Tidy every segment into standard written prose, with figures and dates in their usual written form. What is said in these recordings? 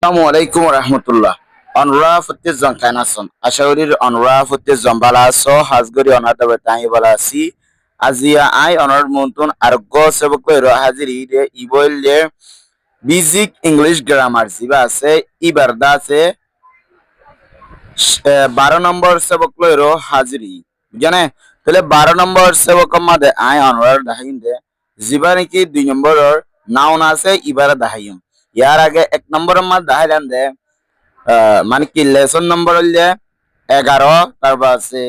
Assalamualaikum warahmatullah. Onra futte zon kanason. Ashauri onra futte zon balaso hasgori onada betangi balasi. Azia ai onor muntun argo sebako ero haziri de iboille basic English grammar ziba আছে ibarda আছে 12 নম্বর sebako ero haziri জানে তাহলে 12 নম্বর sebako মাদে I অনর দাহিন্দে জিবা নাকি 2 নম্বরের noun আছে ইবারা দাহাইম ইয়ার আগে 1 নম্বরের মধ্যে দাহাইলাম দে মানে কি লেসন নম্বর হইলে 11 তারপর আছে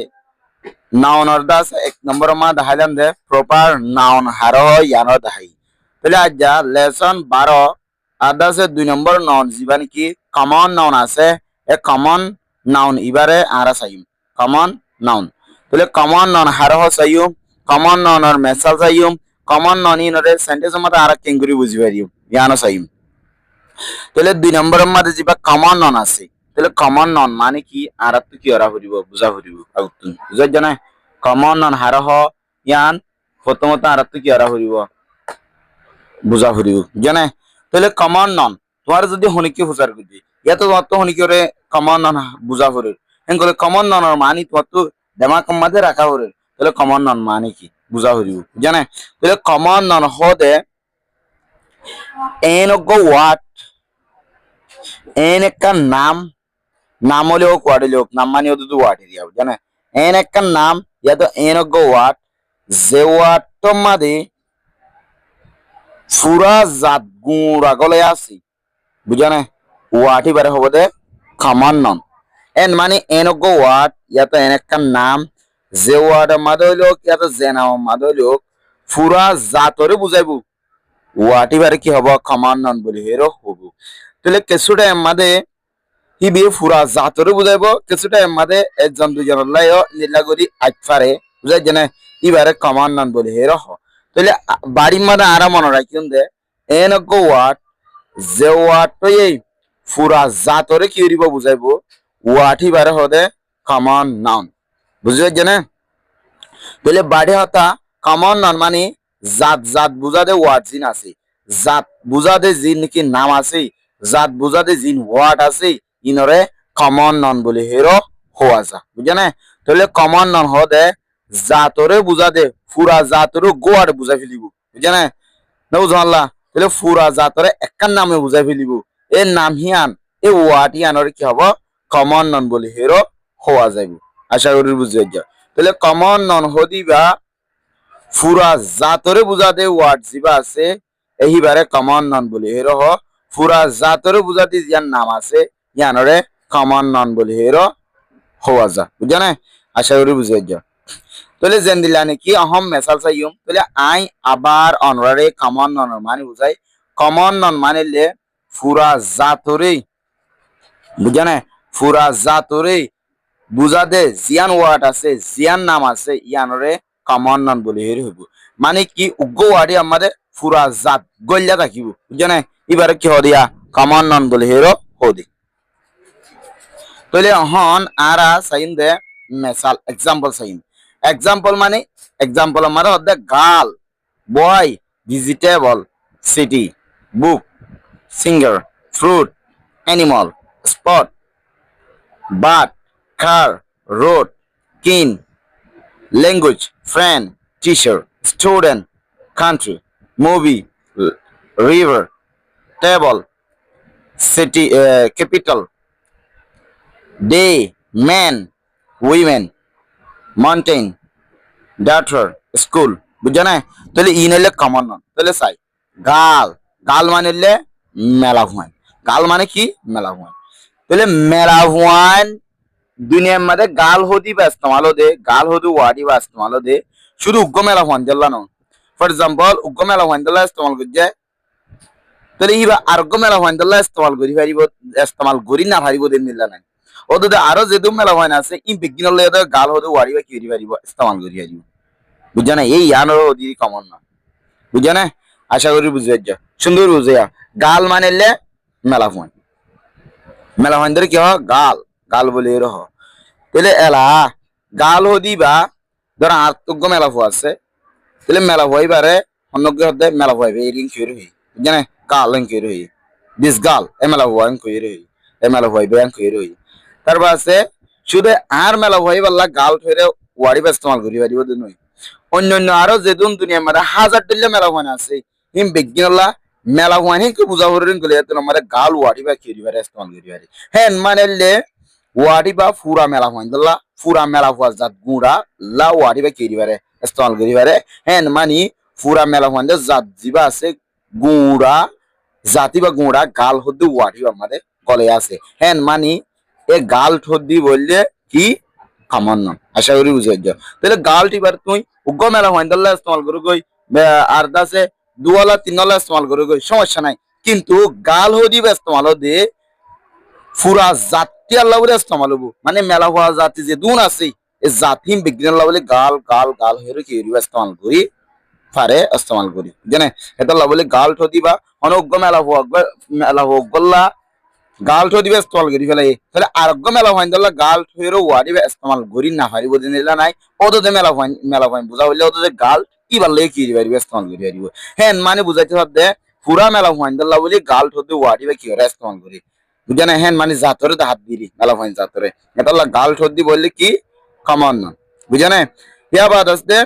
নাউন অর্থ আছে 1 নম্বরের মধ্যে দাহাইলাম দে প্রপার নাউন হারো ইয়ানো দাহাই তাহলে আজ যা লেসন 12 আদা আছে 2 নম্বর নাউন জিবা নাকি কমন নাউন আছে a common noun ইবারে Ara Saim common noun তাহলে কমন নাউন হারো সাইম কমন নাউনের মেসাল সাইম কমন নাউন ইনরে সেন্টেন্সের মধ্যে আরা কেঙ্গুরি বুঝি পারিম ইয়ানো সাইম তাহলে 2 নম্বরের মধ্যে যেবা কমন নন আছে তাহলে কমন নন মানে কি আর তো কি ওরা হরিব বুঝা হরিব আগুতুন বুঝাই জানা কমন নন হারহ ইয়ান প্রথমত আর তো কি ওরা হরিব বুঝা হরিব জানা তাহলে কমন নন তোমার যদি হনিকে হুজার করি এত তো হনিকে রে কমন নন বুঝা হরিব এনকলে কমন ননের মানে তোমার তো দেমাক মধ্যে রাখা হরিব তাহলে কমন নন মানে কি বুঝা হরিব জানা তাহলে কমন নন হদে এনগো ওয়াট এন একটা নাম হলে হোক ওয়ার্ড হলে হোক নাম মানে তো ওয়ার্ড এরিয়া জানে এন একটা নাম ইয়া তো এন অগ্য ওয়ার্ড যে ওয়ার্ডটার মাঝে পুরা জাত গুণ আগলে আছে বুঝানে ওয়ার্ড এবারে হবো দে কমন নন এন মানে এন অগ্য ওয়ার্ড ইয়া তো এন একটা নাম যে ওয়ার্ডের মাঝে হইলে হোক ইয়া তো যে নামের মাঝে হইলে হোক পুরা জাতরে বুঝাইবো ওয়ার্ড এবারে কি হবো কমন নন বলে হেরো হবো তাহলে কিছুটা মাঝে হিবি ফুরা জাতরে বুঝাইব কিছুটা মাঝে একজন দুজন লাইও নীলাগরি আইফারে বুঝাই জানে ইবারে কমান নান বলে হে রহ তাহলে বাড়ির মাঝে আরা মনে রাখিন দে এন গো ওয়াট যে ওয়াট তো এই ফুরা জাতরে কি হইব বুঝাইব ওয়াট ইবারে হদে কমন নাউন বুঝাই জানে তাহলে বাড়ি হতা কমন নাউন মানে জাত জাত বুঝাদে ওয়াট জিন আছে জাত বুঝাদে জিন কি নাম আছে জাত বুঝাতে জিন ওয়ার্ড আছে ইনরে কমন নন বলে হেরো হওয়া যা বুঝে না তাহলে কমন নন হদে জাতরে বুঝা দে ফুরা জাতরে গোয়ার বুঝাই ফেলিব বুঝে না বুঝাল্লা তাহলে ফুরা জাতরে একখান নামে বুঝাই ফেলিব এর নাম হিয়ান এ ওয়ার্ড হিয়ানরে কি হব কমন নন বলে হেরো হওয়া যাইব আশা করি বুঝে যা তাহলে কমন নন হদিবা ফুরা জাতরে বুঝা দে ওয়ার্ড জিবা আছে এইবারে কমন নন বলে হেরো হ পুরা জাতরে বুঝাতে ইয়ার নাম আছে ইয়ানরে কমন নন বলে হেরো হওয়া যা বুঝা না আশা করি বুঝে যা তাহলে জেন দিলানে কি অহম মেসাল চাইম তাহলে আই আবার অনরারে কমন নন মানে বুঝাই কমন নন মানিলে পুরা জাতরে বুঝা না পুরা জাতরে বুঝা দে জিয়ান ওয়ার্ড আছে জিয়ান নাম আছে ইয়ানরে কমন নন বলে হের হইব মানে কি উগ্র ওয়ার্ডে আমাদের পুরা জাত গল্লা থাকিব বুঝা না এবারে কি হদিয়া কমন নন বলে হেরো হদি তাহলে হন আরা সাইন দে মেসাল এক্সাম্পল সাইন এক্সাম্পল মানে এক্সাম্পল মানে হদে girl boy vegetable city book singer fruit animal spot bat car road কিন language friend teacher student country movie river table city capital day man women mountain daughter school বুঝা না তাহলে inlay common নন তাহলে সাই গাল গাল মানে মেলা হুয়ান গাল মানে কি মেলা হুয়ান তাহলে মেলা হুয়ান দুনিয়ার মধ্যে গাল হদি বা ইস্তেমাল দে গাল হদি ওয়াডি বা ইস্তেমাল দে শুধু উগ্র মেলা হুয়ান দিল্লা ন ফর এক্সাম্পল উগ্র মেলা হুয়ান দিল্লা ইস্তেমাল করছে তাহলে ইবা আরোগ্য মেলা হয় তাহলে ইস্তেমাল করি পারিব ইস্তেমাল করি না পারিব দিন মিলা নাই ওদের আরো যেদু মেলা হয় না আছে ই বিজ্ঞান লয়ে গাল হতে ওয়ারিবা কি করি পারিব ইস্তেমাল করি পারিব বুঝা না এই ইয়ানোর ওদি কমন না বুঝা না আশা করি বুঝে যা সুন্দর বুঝে গাল মানেলে মেলা হয় ধরে কি হয় গাল গাল বলে এর হ তাহলে এলা গাল হদিবা ধর আত্মজ্ঞ মেলা হওয়া আছে তাহলে মেলা হইবারে অন্যজ্ঞ হতে মেলা হইবে এই রিং কি হই বুঝা না গাল রিং কি হই দিস গাল এমেলা হুয়াং কই রই এমেলা হুয়াই ব্যাং কই রই তারপর আছে শুধু আর মেলা হুয়াই বাল্লা গাল ফেরে ওয়াড়ি বা ইস্তেমাল করি পারিব নই অন্যান্য আরো যেদুন দুনিয়ার মধ্যে হাজার দিল্লে মেলা হুয়ান আছে হিম বিজ্ঞানলা মেলা হুয়ান হিংকে বুঝা হরিন গলে এত আমাদের গাল ওয়াড়ি বা খেরি পারে ইস্তেমাল করি পারি হ্যাঁ মানে লে ওয়াড়ি বা ফুরা মেলা হুয়ান দল্লা ফুরা মেলা হুয়া জাত গুড়া লা ওয়াড়ি বা খেরি পারে ইস্তেমাল করি পারে হ্যাঁ মানে ফুরা মেলা হুয়ান জাত জিবা আছে গুড়া জাতি বা গুঁড়া গাল হদ্দি ওয়াড়ি আমাদের গলে আছে হ্যাঁ মানে এ গাল ঠদ্দি বললে কি খামান না আশা করি বুঝে যাও তাহলে গাল টিবার তুই উগ্র মেলা হয় দাল্লা ইস্তেমাল করে গই আর দাসে দুওয়ালা তিনওয়ালা ইস্তেমাল করে গই সমস্যা নাই কিন্তু গাল হদি বা ইস্তেমাল হদি ফুরা জাতি আল্লাহ বলে ইস্তেমাল হবো মানে মেলা হওয়া জাতি যে দুন আছে এই জাতি বিজ্ঞান আল্লাহ বলে গাল গাল গাল হয়ে কি ইস্তেমাল করি পারে ইস্তেমাল করি জানে এটা আল্লাহ বলে গাল ঠদি বা অনগ্য মেলা হোক গল্লা গাল ঠো দিবে ইস্তেমাল করি ফেলাই তাহলে আরোগ্য মেলা হয় দল্লা গাল ঠেরো ওয়ারিবে ইস্তেমাল করি না পারিব দিলা নাই ওদে মেলা হয় বুঝা হইলে ওদে গাল কি বাল্লে কি পারিব ইস্তেমাল করি পারিব হ্যাঁ মানে বুঝাইতে হবে পুরা মেলা হয় দল্লা বলি গাল ঠো দি ওয়ারিবে কি করে ইস্তেমাল করি বুঝা না হ্যাঁ মানে জাতরে হাত দিলি মেলা হয় জাতরে এটা গাল ঠো দি বললে কি কমন না বুঝা না ইয়া বাদ আছে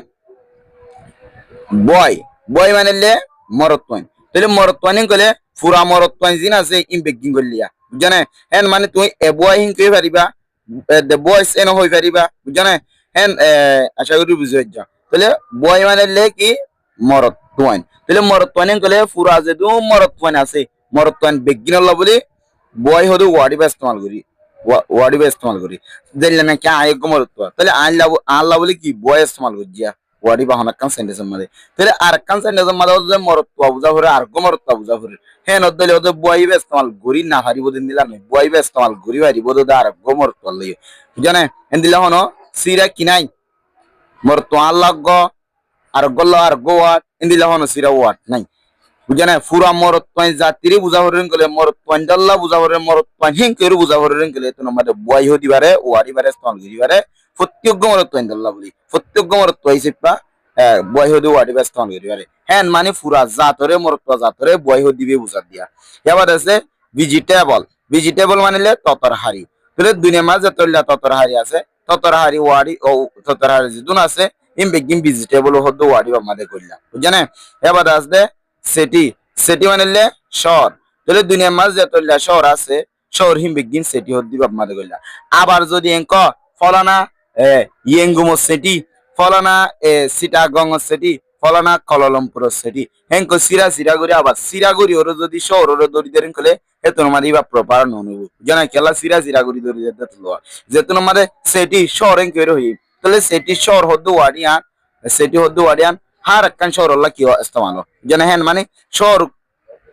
বয় বয় মানে লে মরত্বন তাহলে মরত্বন কলে পুরা মরত্বন জিন আছে ইম বেগিং করলিয়া বুঝানে হেন মানে তুই এ বয় হিং কই পারিবা দে বয়স এন হই পারিবা বুঝানে হেন আশা করি বুঝে যা তাহলে বয় মানে লে কি মরত্বন তাহলে মরত্বন কলে পুরা যে দু মরত্বন আছে মরত্বন বেগিন আল্লাহ বলি বয় হদু ওয়াড়ি বা ইস্তেমাল করি ওয়াড়ি বা ইস্তেমাল করি দিলে না কি আয়োগ্য মরত্ব তাহলে আল্লাহ বলি কি বয় ইস্তেমাল করিয়া ওয়াড়ি বা হনাক্কান সেন্টেন্সের মধ্যে তাহলে আর কান সেন্টেন্সের মধ্যে যে মরত্ব বুঝা করে আর মরত্ব বুঝা করে হ্যাঁ নদলে ওদের বইবে ইস্তেমাল গরি না হারিব দিন দিলা নয় বইবে ইস্তেমাল গরি হারিব দে আর মরত্ব লই জানে এন দিলা হনো সিরা কিনাই মরত্ব আল্লাহ গ আর গল্ল আর গোয়াট এন দিলা হনো সিরা ওয়াট নাই বুঝানে ফুরা মরত্ব জাতিরে বুঝা হরেন গলে মরত্ব আল্লাহ বুঝা হরেন মরত্ব হিং কেরু বুঝা হরেন গলে তো আমাদের বই হদিবারে ওয়াড়িবারে ইস্তেমাল গরিবারে প্রত্যেক মরত্ব আল্লাহ বলি প্রত্যেক মরত্ব হিসেবে বয় হদি ওয়ার্ডে ব্যস্ত হন করিবারে হ্যাঁ মানে ফুরা জাতরে মরত্ব জাতরে বয় হদিবে বুঝা দিয়া এবার আছে ভেজিটেবল ভেজিটেবল মানে ততর হারি তাহলে দুনিয়া মাঝে তৈলা ততর হারি আছে ততর হারি ওয়াড়ি ও ততর হারি যেদুন আছে ইম বেগিম ভেজিটেবল হদ্দ ওয়াড়ি আমাদের কইলা বুঝছেন এবার আছে সেটি সেটি মানে শহর তাহলে দুনিয়া মাঝে তৈলা শহর আছে শহর হিম বেগিম সেটি হদ্দি আমাদের কইলা আবার যদি এঙ্ক ফলানা ইয়েঙ্গুমো সেটি ফলানা সিটাগং সেটি ফলানা কলালামপুর সেটি হেঙ্কো সিরাগুড়ি আবার সিরাগুড়ি ওর যদি শহর ওর দড়ি দেন কলে হেতন মাদি বা প্রপার ননুবু জানা কেলা সিরাগুড়ি দড়ি যেতে তুলো যেতন মাদে সেটি শহর হেঙ্কো এর হই তাহলে সেটি শহর হদ্দু ওয়াডিয়ান সেটি হদ্দু ওয়াডিয়ান হার একখান শহর হল্লা কি ইস্তেমাল জানা হেন মানে শহর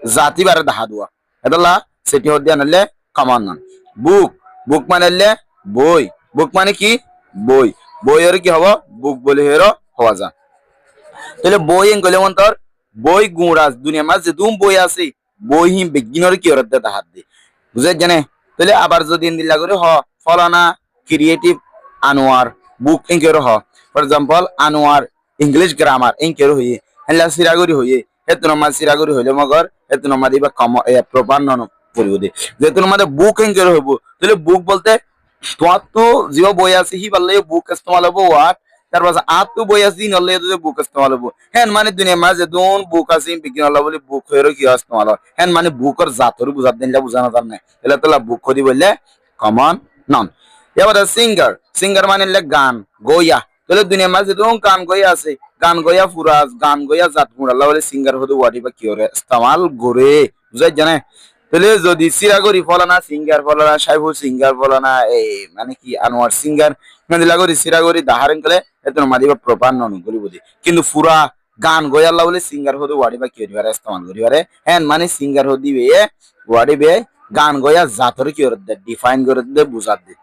জাতি বারে দাহা দুয়া এদলা সেটি হদ্দিয়ান হলে কমান নন বুক বুক মানে বই বুক মানে কি বই বইয়ের কি হবো বুক বলে হেরো হওয়া যা তাহলে বই এন গলে মন্তর বই গুঁড়াস দুনিয়া মাঝ যে দুম বই আছে বই হিম বেগিনর কি ওর দে হাত দি বুঝে জানে তাহলে আবার যদি দিলা করে হ ফলানা ক্রিয়েটিভ আনোয়ার বুক এনকের হ for example Anwar English grammar এনকের হইয়ে হেলা সিরাগুড়ি হইয়ে হেতুন মাঝ সিরাগুড়ি হইলে মগর হেতুন মাঝ দিবা কম প্রপার নন করিব দে যেতুন মাঝে বুক এনকের হইব তাহলে বুক বলতে তোমার তো যে বই আছে হি বললে বুক ইস্তেমাল হবো ওয়াট তারপর আর তো বই আছে নলে তো বুক ইস্তেমাল হবো হ্যাঁ মানে দুনিয়া মাঝে দোন বুক আছে বিজ্ঞান আল্লাহ বলে বুক হয়েরও কি ইস্তেমাল হয় হ্যাঁ মানে বুকর জাতর বুঝার দিনটা বুঝানো যার নাই এলা তোলা বুক করি বললে কমন নন এবার সিঙ্গার সিঙ্গার মানে গান গইয়া তাহলে দুনিয়া মাঝে দোন গান গইয়া আছে গান গইয়া ফুরাজ গান গইয়া জাত গুণ আল্লাহ বলে সিঙ্গার হতে ওয়াটি বা কি ওরে ইস্তেমাল করে বুঝাই জানে তাহলে যদি সিরাগরি ফলানা সিঙ্গার ফলানা সাইফুল সিঙ্গার ফলানা এই মানে কি আনোয়ার সিঙ্গার মানে লাগরি সিরাগরি দাহারেন কলে এত মাদিবা প্রপার নন করি বুঝি কিন্তু পুরা গান গয়াল্লা বলে সিঙ্গার হতে ওয়াড়ি বা কি হতে ইস্তেমাল করি পারে হ্যাঁ মানে সিঙ্গার হতে বে ওয়াড়ি বে গান গয়া জাতর কি হতে ডিফাইন করে দে বুঝাত দে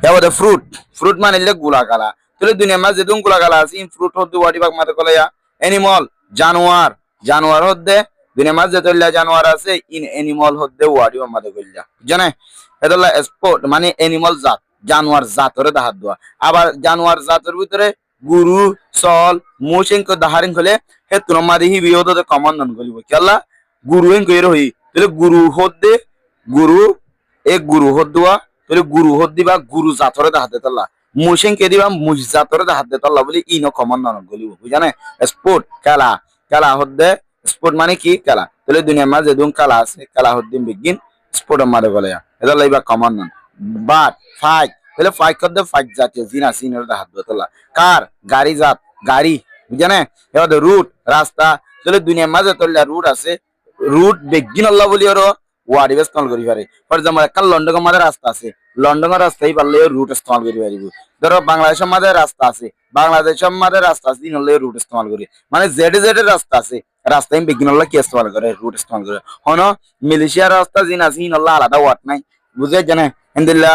এবার ফ্রুট ফ্রুট মানে গুলা গালা তাহলে দুনিয়া মাঝে যেদুন গুলা গালা আছে ফ্রুট হতে ওয়াড়ি বাগ মাতে কলাইয়া এনিমল জানোয়ার জানোয়ার হতে দুনিয়া মাঝে তৈলা জানোয়ার আছে ইন এনিমল হতে ওয়াড়ি বা মাতে কইলা জানে এটা স্পোর্ট মানে এনিমল জাত জানোয়ার জাতরে দাহাত দেওয়া আবার জানোয়ার জাতের ভিতরে গুরু সল মুসিং দাহারিং হলে হে তুমারি হি বিয়োদ কমন নন গলিব কেলা গুরু হেন কইর হই তাহলে গুরু হদ্দে গুরু গুরু হদ্দুয়া তাহলে গুরু হদ্দিবা গুরু জাতরে দা হাতে তল্লা মুসেন কে দিবা মুস জাতরে দা হাতে তল্লা বলি ইনো কমন নন গলিব বুঝানে স্পোর্ট খেলা খেলা হদ্দে স্পোর্ট মানে কি খেলা তাহলে দুনিয়ার মাঝে দুন খেলা আছে খেলা হদ্দিন বিগিন স্পোর্টের মাঝে বলে এটা Laiba common non but fight তাহলে ফাইট করতে ফাইট জাতীয় জিনা সিনের দা হাত তোলা কার গাড়ি জাত গাড়ি বুঝানে এবার রুট রাস্তা তাহলে দুনিয়ার মাঝে তোলা রুট আছে রুট বেগিন আল্লাহ বলি ওর ওয়ার্ড ইস্তেমাল করি পারে ফর এক্সাম্পল একটা লন্ডনের মাঝে রাস্তা আছে লন্ডনের রাস্তায় পারলে রুট ইস্তেমাল করি পারিব ধরো বাংলাদেশের মাঝে রাস্তা আছে বাংলাদেশের মাঝে রাস্তা আছে দিন হলে রুট ইস্তেমাল করি মানে জেডে জেডের রাস্তা আছে রাস্তায় বেগিন আল্লাহ কি ইস্তেমাল করে রুট ইস্তেমাল করে হন মিলিশিয়ার রাস্তা জিন আছে ইন আল্লাহ আলাদা ওয়ার্ড নাই বুঝে জানে হিন্দিল্লা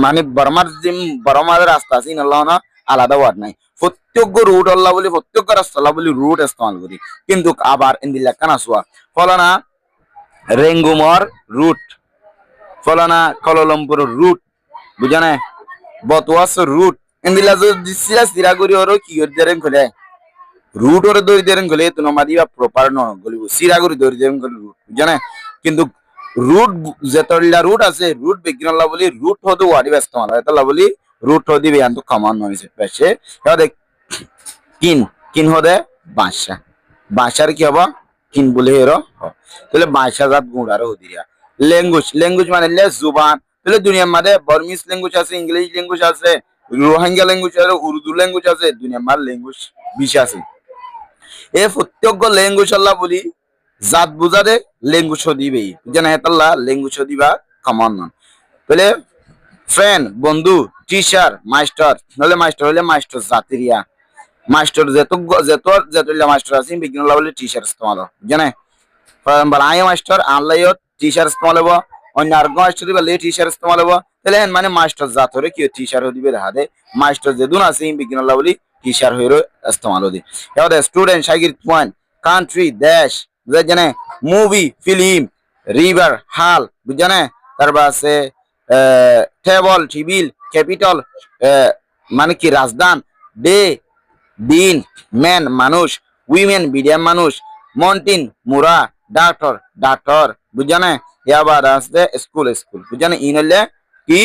মানে বর্মার রাস্তা আছে ইন আল্লাহ আলাদা ওয়ার্ড নাই প্রত্যেক রুট আল্লাহ বলি প্রত্যেক রাস্তা আল্লাহ বলি রুট ইস্তেমাল করি কিন্তু আবার ইন্দিল্লা কানা শুয়া ফলানা রেঙ্গুমর রুট ফলানা কললমপুর রুট বুঝানে বতওয়াস রুট ইন্দিলা যদি সিরাগুড়ি ওর কি দেরেন খলে রুট ওর দড়ি দেরেন খলে তো নমাদিবা প্রপার ন গলিব সিরাগুড়ি দড়ি দেরেন খলে রুট বুঝানে কিন্তু রুট যেতলা রুট আছে রুট বিজ্ঞানলা বলি রুট হদু ওয়াডি ব্যস্তমাল এতলা বলি রুট হদি বেয়ান্ত কমান নইছে পেছে দেখ কিন কিন হদে বাসা বাসার কি হবো কিন বলে হেরো তাহলে বাসা জাত গুড়ার হদিয়া ল্যাঙ্গুয়েজ ল্যাঙ্গুয়েজ মানে জুবান তাহলে দুনিয়ার মধ্যে বর্মিস ল্যাঙ্গুয়েজ আছে ইংলিশ ল্যাঙ্গুয়েজ আছে রোহিঙ্গা ল্যাঙ্গুয়েজ আছে উর্দু ল্যাঙ্গুয়েজ আছে দুনিয়ার মার ল্যাঙ্গুয়েজ বিশ আছে এ প্রত্যেক ল্যাঙ্গুয়েজ আল্লাহ বলি জাত বুঝাতে ল্যাঙ্গুয়েজ দিবে জানা হেতাল্লাহ ল্যাঙ্গুয়েজ দিবা কমন নন তাহলে ফ্রেন্ড বন্ধু টিচার মাস্টার নাহলে মাস্টার হলে মাস্টার জাতিরিয়া মাস্টার যেতলা মাস্টার আছে বিজ্ঞান বলে টিচার ইস্তেমাল জানে আয় মাস্টার আনলাইও টিচার ইস্তেমাল হবো অন্য আর মাস্টার দিবা লে টিচার ইস্তেমাল হবো তাহলে মানে মাস্টার জাত হরে কি টিচার দিবে হাতে মাস্টার যেদুন আছে বিজ্ঞান বলি টিচার হয়ে ইস্তেমাল হদি এবার স্টুডেন্ট শাগির্দ পয়েন্ট কান্ট্রি দেশ জানে মুভি ফিল্ম রিভার হাল বুঝানে তারপর আছে টেবল টিবিল ক্যাপিটাল মানে কি রাজধান ডে দিন ম্যান মানুষ উইমেন বিডিয়াম মানুষ মন্টিন মুরা ডাক্তার ডাক্তার বুঝানে এবার আসছে স্কুল স্কুল বুঝানে ইনলে কি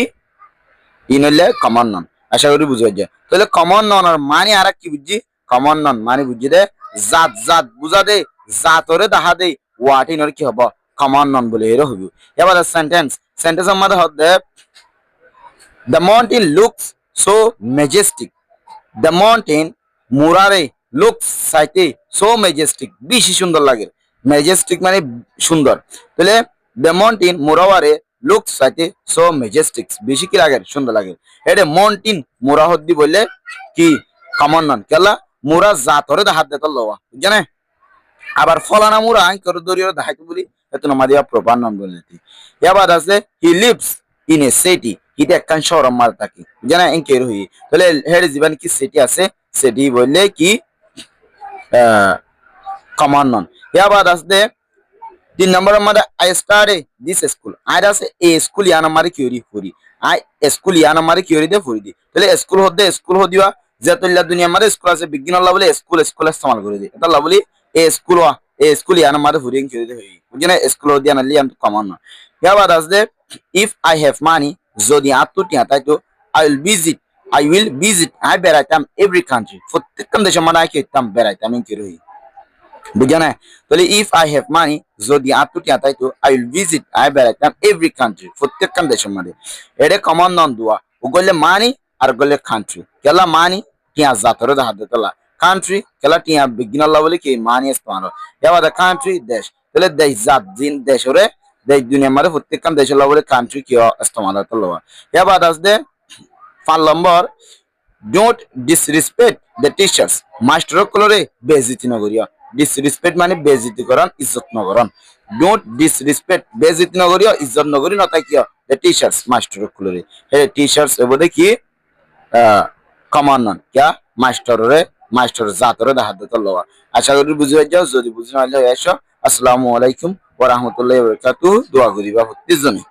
ইনলে কমন নন আশা করি বুঝে যায় তাহলে কমন নন আর মানে আর কি বুঝছি কমন নন মানে বুঝি দে জাত জাত বুঝা দে জাতরে দেখা দে ওয়াটিনর কি হবো কমন নন বলে এর হইব এবার সেন্টেন্স সেন্টেন্স আমাদের হচ্ছে the mountain looks so majestic the mountain মুরারে লুকস সাইতে সো ম্যাজেস্টিক বেশি সুন্দর লাগে ম্যাজেস্টিক মানে সুন্দর তাহলে দ্য মাউন্টেন মুরাওয়ারে লুকস সাইতে সো ম্যাজেস্টিক বেশি কি লাগে সুন্দর লাগে এটা মাউন্টেন মুরা হদ্দি বললে কি কমন নন কেলা মুরা জাতরে হাত দেত লওয়া জানে আবার ফলানা মুরা আঙ্কর দরিয়র দেখাইতে বলি এত নমাদিয়া প্রপার নন বলতে এবার আছে he lives in a city এটা একখান শহর মার থাকে জানা এনকের হই তাহলে হেড জীবন কি সিটি আছে সিটি বললে কি কমন নন এবার আছে 3 নম্বর আমাদের I study this school I আছে এ স্কুল ইয়ান আমারে কিউরি ফুরি আই স্কুল ইয়ান আমারে কিউরি দে ফুরি দি তাহলে স্কুল হদে স্কুল হদিবা যেতলা দুনিয়া আমারে স্কুল আছে বিজ্ঞান আল্লাহ বলে স্কুল স্কুল ইস্তেমাল করে দি এটা আল্লাহ বলি এ স্কুল ইয়ান আমারে ফুরি কিউরি দে হই বুঝিনা স্কুল হদিয়া না লিয়াম কমন নন এবার আছে ইফ আই হ্যাভ মানি যদি আত্মটিয়া তাই তো আই উইল ভিজিট আই বেড়াইতাম এভরি কান্ট্রি প্রত্যেকটা দেশে মানে কি হইতাম বেড়াইতাম কি রই বুঝানা তাহলে ইফ আই হ্যাভ মানি যদি আত্মটিয়া তাই তো আই উইল ভিজিট আই বেড়াইতাম এভরি কান্ট্রি প্রত্যেকটা দেশে মানে এটা কমন নন দুয়া ও গলে মানি আর গলে কান্ট্রি কেলা মানি টিয়া জাতরে হাত দিতলা কান্ট্রি কেলা টিয়া বিজ্ঞান বলে কি মানি ইস্তেমাল এবার কান্ট্রি দেশ তাহলে দেশ জাত জিন দেশরে দেশ দুনিয়ার মধ্যে প্রত্যেকটা দেশের বলে কান্ট্রি কি ইস্তেমাল হতো এবার আসবে 5 নম্বর don't disrespect the teachers master কলরে বেইজ্জতি নগরিয়া ডিসরেসপেক্ট মানে বেইজ্জতি করন ইজ্জত নগরন ডোন্ট ডিসরেসপেক্ট বেইজ্জতি নগরিয়া ইজ্জত নগরি নতাই কি দ্য টিচার্স মাস্টার কলরে হে টিচার্স এবদে কি কমন নন क्या মাস্টার জাতরে দেখা দিত লওয়া আশা করি বুঝে যাও যদি বুঝে না হলে এসো আসসালামু আলাইকুম ওয়া রাহমাতুল্লাহি ওয়া বারাকাতুহু দোয়া করিবা প্রত্যেকজনে